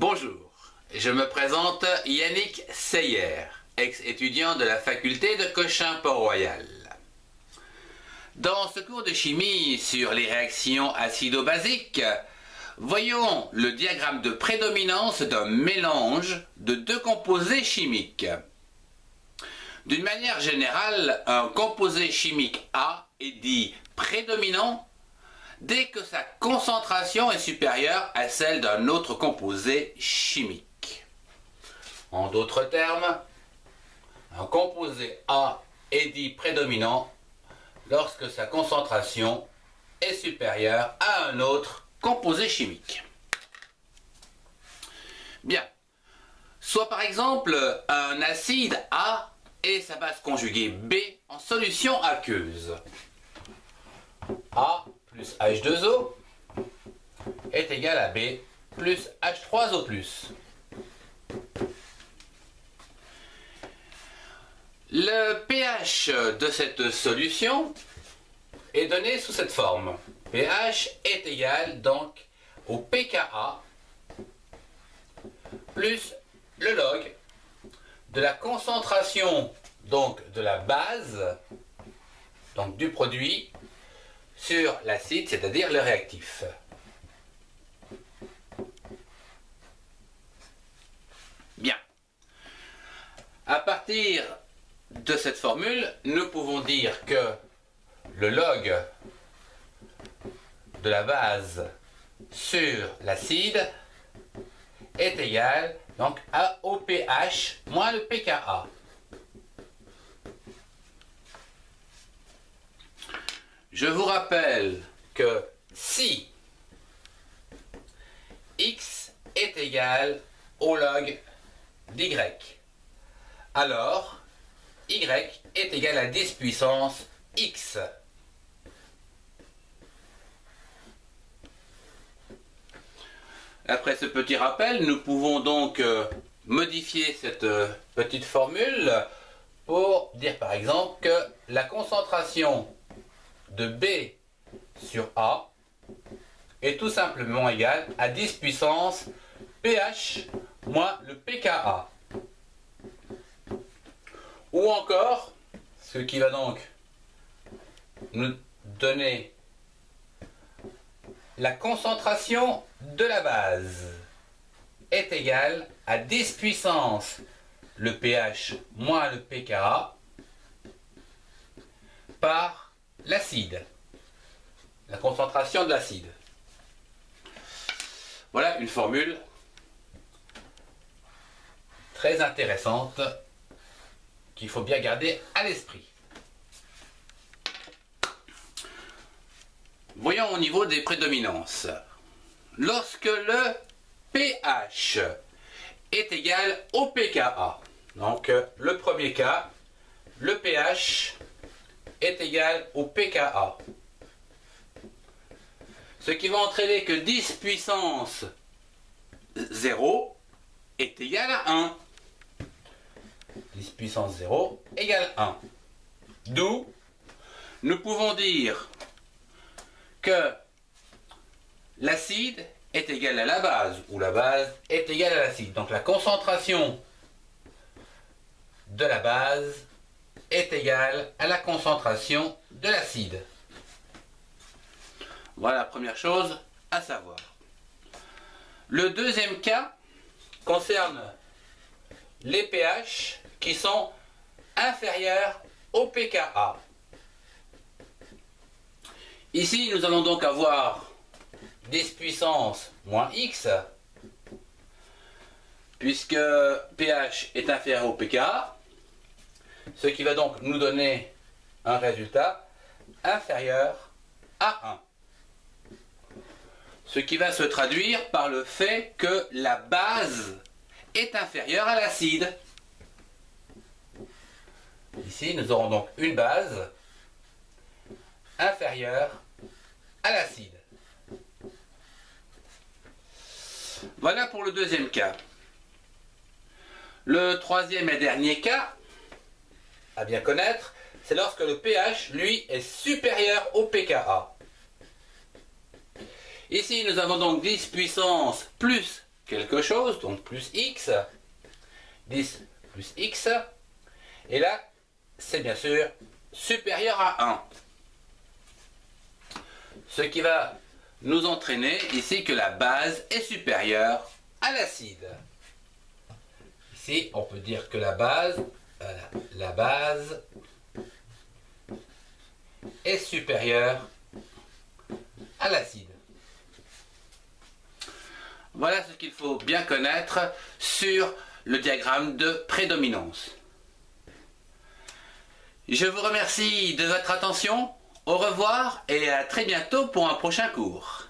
Bonjour, je me présente Yannick Seyer, ex-étudiant de la faculté de Cochin-Port-Royal. Dans ce cours de chimie sur les réactions acido-basiques, voyons le diagramme de prédominance d'un mélange de deux composés chimiques. D'une manière générale, un composé chimique A est dit prédominant dès que sa concentration est supérieure à celle d'un autre composé chimique. En d'autres termes, un composé A est dit prédominant lorsque sa concentration est supérieure à un autre composé chimique. Bien. Soit par exemple un acide A et sa base conjuguée B en solution aqueuse. A plus H2O est égal à B plus H3O+. Le pH de cette solution est donné sous cette forme. pH est égal donc au pKa plus le log de la concentration donc de la base donc du produit sur l'acide, c'est-à-dire le réactif. Bien. À partir de cette formule, nous pouvons dire que le log de la base sur l'acide est égal donc au pH moins le pKa. Je vous rappelle que si x est égal au log d'y, alors y est égal à 10 puissance x. Après ce petit rappel, nous pouvons donc modifier cette petite formule pour dire par exemple que la concentration de B sur A est tout simplement égale à 10 puissance pH moins le pKa. Ou encore, ce qui va donc nous donner la concentration de la base est égale à 10 puissance le pH moins le pKa par l'acide, la concentration de l'acide. Voilà une formule très intéressante qu'il faut bien garder à l'esprit. Voyons au niveau des prédominances. Lorsque le pH est égal au pKa, donc le premier cas, le pH est égal au pKa. Ce qui va entraîner que 10 puissance 0 est égal à 1. 10 puissance 0 égale 1. D'où nous pouvons dire que l'acide est égal à la base, ou la base est égale à l'acide. Donc la concentration de la base est égale à la concentration de l'acide. Voilà la première chose à savoir. Le deuxième cas concerne les pH qui sont inférieurs au pKa. Ici, nous allons donc avoir 10 puissance moins x, puisque pH est inférieur au pKa, ce qui va donc nous donner un résultat inférieur à 1. Ce qui va se traduire par le fait que la base est inférieure à l'acide. Ici, nous aurons donc une base inférieure à l'acide. Voilà pour le deuxième cas. Le troisième et dernier cas à bien connaître, c'est lorsque le pH, lui, est supérieur au pKa. Ici, nous avons donc 10 puissance plus quelque chose, donc plus x, 10 plus x, et là, c'est bien sûr supérieur à 1. Ce qui va nous entraîner ici que la base est supérieure à l'acide. Ici, on peut dire que la base est supérieure à l'acide. Voilà ce qu'il faut bien connaître sur le diagramme de prédominance. Je vous remercie de votre attention. Au revoir et à très bientôt pour un prochain cours.